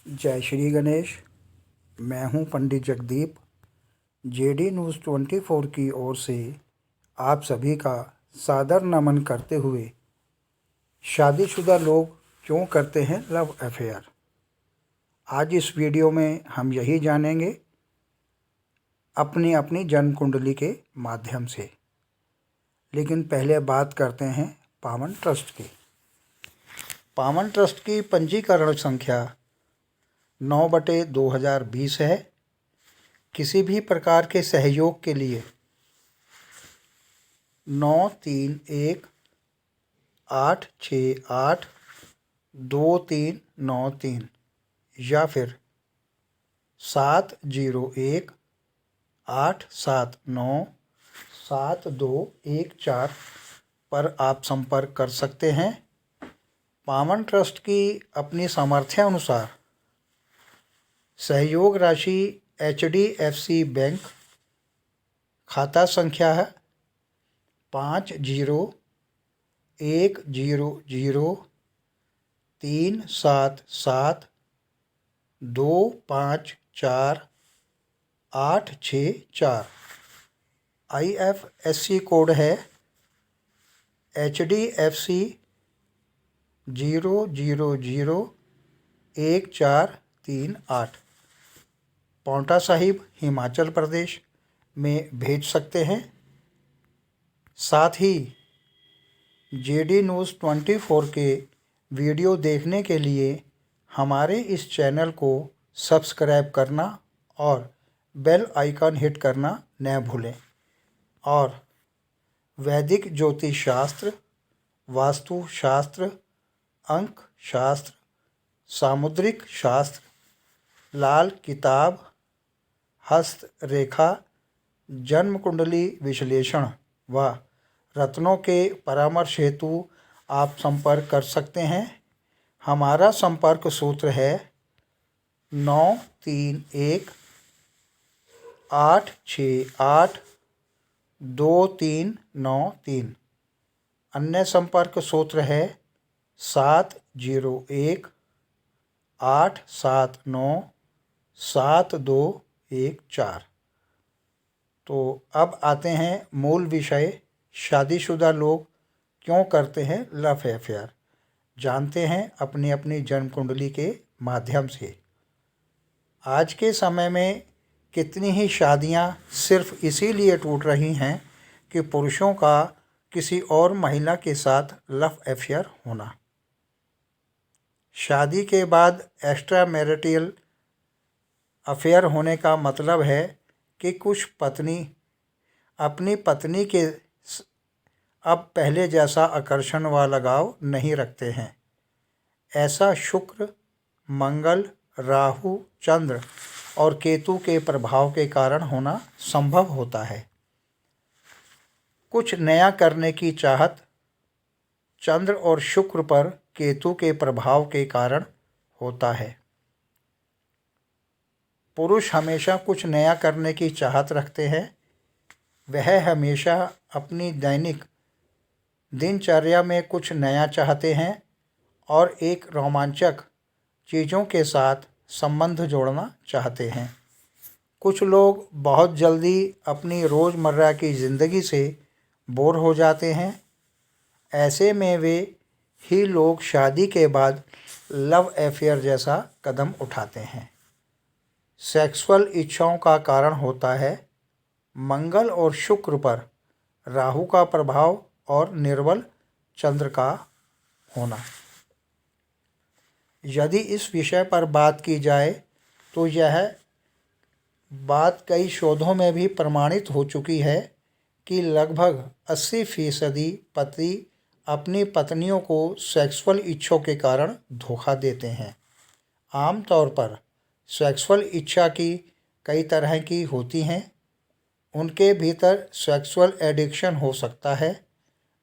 जय श्री गणेश। मैं हूं पंडित जगदीप। जेडी न्यूज़ 24 की ओर से आप सभी का सादर नमन करते हुए शादीशुदा लोग क्यों करते हैं लव अफेयर। आज इस वीडियो में हम यही जानेंगे अपनी अपनी जन्म कुंडली के माध्यम से। लेकिन पहले बात करते हैं पावन ट्रस्ट की। पावन ट्रस्ट की पंजीकरण संख्या 9/2020 है। किसी भी प्रकार के सहयोग के लिए 9318682393 या फिर 7018797214 पर आप संपर्क कर सकते हैं। पावन ट्रस्ट की अपनी सामर्थ्य अनुसार सहयोग राशि HDFC बैंक खाता संख्या है 50100377254864। IFSC कोड है HDFC 0001438। पांवटा साहिब हिमाचल प्रदेश में भेज सकते हैं। साथ ही जेडी न्यूज़ 24 के वीडियो देखने के लिए हमारे इस चैनल को सब्सक्राइब करना और बेल आइकन हिट करना न भूलें। और वैदिक ज्योतिष शास्त्र, वास्तु शास्त्र, अंक शास्त्र, सामुद्रिक शास्त्र, लाल किताब, हस्त रेखा, जन्म कुंडली विश्लेषण व रत्नों के परामर्श हेतु आप संपर्क कर सकते हैं। हमारा संपर्क सूत्र है 9318682393। अन्य संपर्क सूत्र है 7018797214। तो अब आते हैं मूल विषय, शादीशुदा लोग क्यों करते हैं लव अफेयर। जानते हैं अपनी अपनी जन्म कुंडली के माध्यम से। आज के समय में कितनी ही शादियां सिर्फ इसीलिए टूट रही हैं कि पुरुषों का किसी और महिला के साथ लव अफेयर होना। शादी के बाद एक्स्ट्रा मैरिटल अफेयर होने का मतलब है कि कुछ पत्नी अपनी पत्नी के अब पहले जैसा आकर्षण व लगाव नहीं रखते हैं। ऐसा शुक्र, मंगल, राहु, चंद्र और केतु के प्रभाव के कारण होना संभव होता है। कुछ नया करने की चाहत चंद्र और शुक्र पर केतु के प्रभाव के कारण होता है। पुरुष हमेशा कुछ नया करने की चाहत रखते हैं। वह हमेशा अपनी दैनिक दिनचर्या में कुछ नया चाहते हैं और एक रोमांचक चीज़ों के साथ संबंध जोड़ना चाहते हैं। कुछ लोग बहुत जल्दी अपनी रोज़मर्रा की ज़िंदगी से बोर हो जाते हैं। ऐसे में वे ही लोग शादी के बाद लव अफेयर जैसा कदम उठाते हैं। सेक्सुअल इच्छाओं का कारण होता है मंगल और शुक्र पर राहु का प्रभाव और निर्बल चंद्र का होना। यदि इस विषय पर बात की जाए तो यह बात कई शोधों में भी प्रमाणित हो चुकी है कि लगभग 80% पति अपनी पत्नियों को सेक्सुअल इच्छाओं के कारण धोखा देते हैं। आमतौर पर सेक्सुअल इच्छा की कई तरह की होती हैं। उनके भीतर सेक्सुअल एडिक्शन हो सकता है,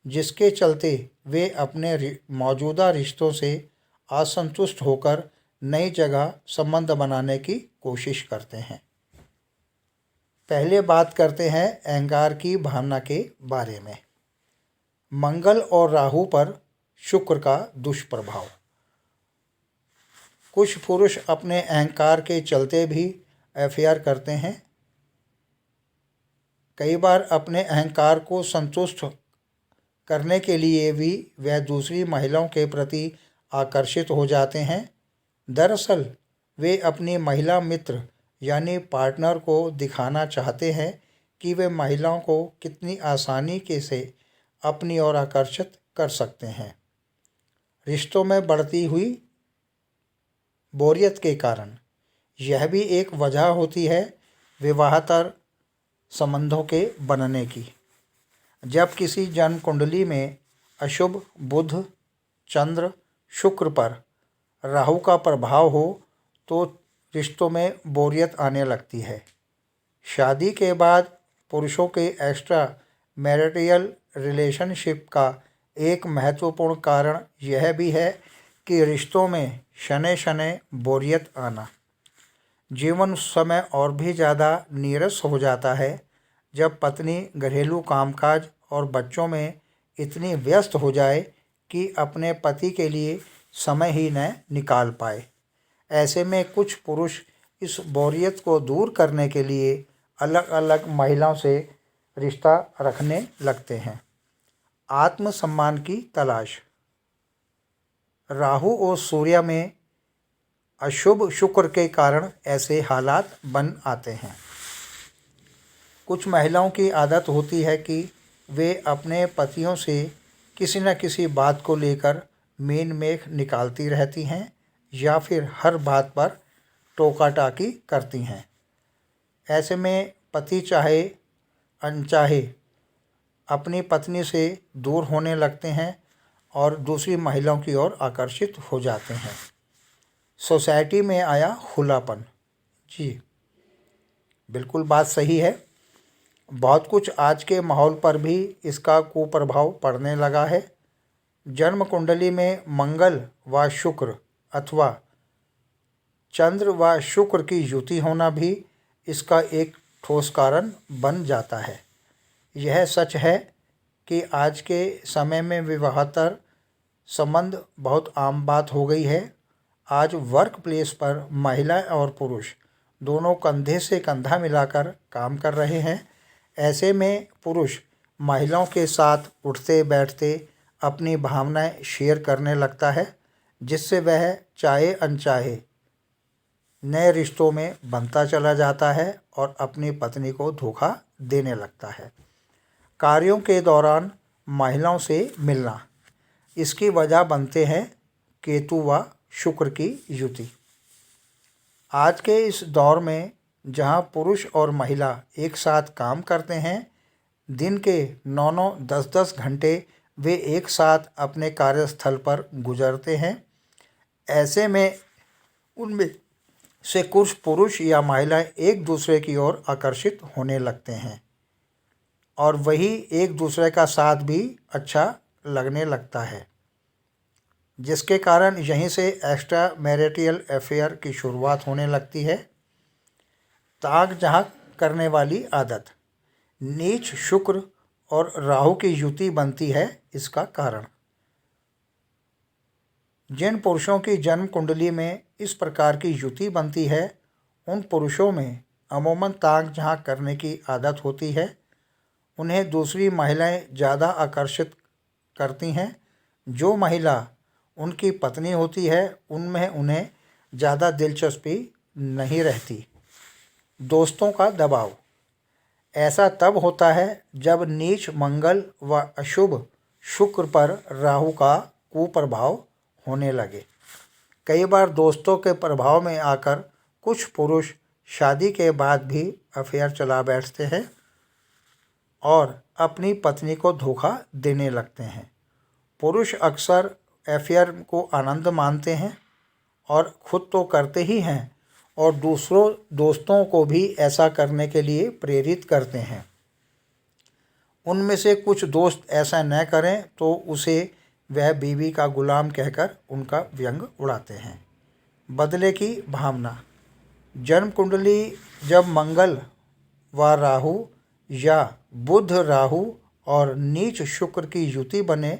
जिसके चलते वे अपने मौजूदा रिश्तों से असंतुष्ट होकर नई जगह संबंध बनाने की कोशिश करते हैं। पहले बात करते हैं अहंकार की भावना के बारे में। मंगल और राहु पर शुक्र का दुष्प्रभाव। कुछ पुरुष अपने अहंकार के चलते भी अफेयर करते हैं। कई बार अपने अहंकार को संतुष्ट करने के लिए भी वह दूसरी महिलाओं के प्रति आकर्षित हो जाते हैं। दरअसल वे अपनी महिला मित्र यानी पार्टनर को दिखाना चाहते हैं कि वे महिलाओं को कितनी आसानी के से अपनी ओर आकर्षित कर सकते हैं। रिश्तों में बढ़ती हुई बोरियत के कारण यह भी एक वजह होती है विवाहेतर संबंधों के बनने की। जब किसी जन्म कुंडली में अशुभ बुध, चंद्र, शुक्र पर राहु का प्रभाव हो तो रिश्तों में बोरियत आने लगती है। शादी के बाद पुरुषों के एक्स्ट्रा मैरिटल रिलेशनशिप का एक महत्वपूर्ण कारण यह भी है कि रिश्तों में शनै शनै बोरियत आना। जीवन उस समय और भी ज़्यादा नीरस हो जाता है जब पत्नी घरेलू कामकाज और बच्चों में इतनी व्यस्त हो जाए कि अपने पति के लिए समय ही न निकाल पाए। ऐसे में कुछ पुरुष इस बोरियत को दूर करने के लिए अलग अलग महिलाओं से रिश्ता रखने लगते हैं। आत्मसम्मान की तलाश। राहु और सूर्य में अशुभ शुक्र के कारण ऐसे हालात बन आते हैं। कुछ महिलाओं की आदत होती है कि वे अपने पतियों से किसी न किसी बात को लेकर मेन मेख निकालती रहती हैं या फिर हर बात पर टोका टाकी करती हैं। ऐसे में पति चाहे अनचाहे अपनी पत्नी से दूर होने लगते हैं और दूसरी महिलाओं की ओर आकर्षित हो जाते हैं। सोसाइटी में आया खुलापन। जी बिल्कुल बात सही है। बहुत कुछ आज के माहौल पर भी इसका कुप्रभाव पड़ने लगा है। जन्म कुंडली में मंगल व शुक्र अथवा चंद्र व शुक्र की युति होना भी इसका एक ठोस कारण बन जाता है। यह सच है कि आज के समय में विवाहेतर संबंध बहुत आम बात हो गई है। आज वर्क प्लेस पर महिला और पुरुष दोनों कंधे से कंधा मिलाकर काम कर रहे हैं। ऐसे में पुरुष महिलाओं के साथ उठते बैठते अपनी भावनाएं शेयर करने लगता है, जिससे वह चाहे अनचाहे नए रिश्तों में बनता चला जाता है और अपनी पत्नी को धोखा देने लगता है। कार्यों के दौरान महिलाओं से मिलना, इसकी वजह बनते हैं केतु व शुक्र की युति। आज के इस दौर में जहां पुरुष और महिला एक साथ काम करते हैं, दिन के 9-9, 10-10 घंटे वे एक साथ अपने कार्यस्थल पर गुजरते हैं। ऐसे में उनमें से कुछ पुरुष या महिलाएं एक दूसरे की ओर आकर्षित होने लगते हैं और वही एक दूसरे का साथ भी अच्छा लगने लगता है, जिसके कारण यहीं से एक्स्ट्रा मैरिटल अफेयर की शुरुआत होने लगती है। ताक झांक करने वाली आदत। नीच शुक्र और राहु की युति बनती है इसका कारण। जिन पुरुषों की जन्म कुंडली में इस प्रकार की युति बनती है, उन पुरुषों में अमूमन ताक झांक करने की आदत होती है। उन्हें दूसरी महिलाएं ज़्यादा आकर्षित करती हैं। जो महिला उनकी पत्नी होती है उनमें उन्हें ज़्यादा दिलचस्पी नहीं रहती। दोस्तों का दबाव। ऐसा तब होता है जब नीच मंगल व अशुभ शुक्र पर राहु का कुप्रभाव होने लगे। कई बार दोस्तों के प्रभाव में आकर कुछ पुरुष शादी के बाद भी अफेयर चला बैठते हैं और अपनी पत्नी को धोखा देने लगते हैं। पुरुष अक्सर अफेयर को आनंद मानते हैं और खुद तो करते ही हैं और दूसरों दोस्तों को भी ऐसा करने के लिए प्रेरित करते हैं। उनमें से कुछ दोस्त ऐसा न करें तो उसे वह बीवी का गुलाम कहकर उनका व्यंग उड़ाते हैं। बदले की भावना। जन्म कुंडली जब मंगल व राहु या बुध राहु और नीच शुक्र की युति बने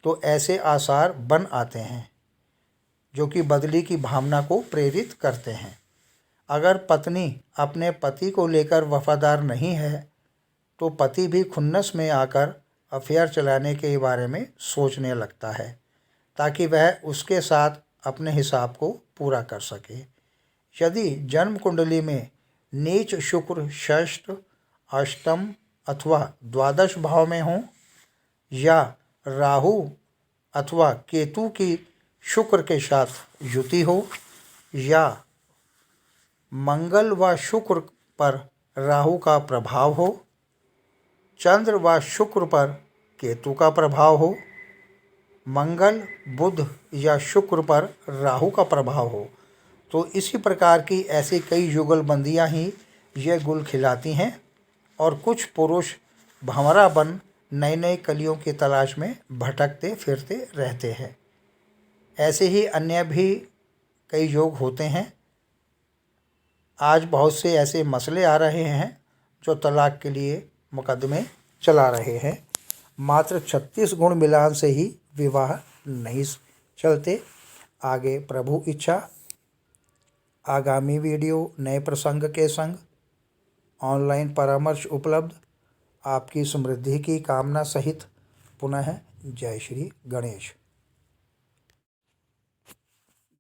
तो ऐसे आसार बन आते हैं जो कि बदली की भावना को प्रेरित करते हैं। अगर पत्नी अपने पति को लेकर वफादार नहीं है तो पति भी खुन्नस में आकर अफेयर चलाने के बारे में सोचने लगता है ताकि वह उसके साथ अपने हिसाब को पूरा कर सके। यदि जन्म कुंडली में नीच शुक्र षष्ठ, अष्टम अथवा द्वादश भाव में हो या राहु अथवा केतु की शुक्र के साथ युति हो या मंगल व शुक्र पर राहु का प्रभाव हो, चंद्र व शुक्र पर केतु का प्रभाव हो, मंगल बुध या शुक्र पर राहु का प्रभाव हो, तो इसी प्रकार की ऐसी कई जुगलबंदियां ही ये गुल खिलाती हैं और कुछ पुरुष भंवरा बन नई नई कलियों की तलाश में भटकते फिरते रहते हैं। ऐसे ही अन्य भी कई योग होते हैं। आज बहुत से ऐसे मसले आ रहे हैं जो तलाक के लिए मुकदमे चला रहे हैं। मात्र 36 गुण मिलान से ही विवाह नहीं चलते। आगे प्रभु इच्छा आगामी वीडियो नए प्रसंग के संग ऑनलाइन परामर्श उपलब्ध। आपकी समृद्धि की कामना सहित पुनः जय श्री गणेश।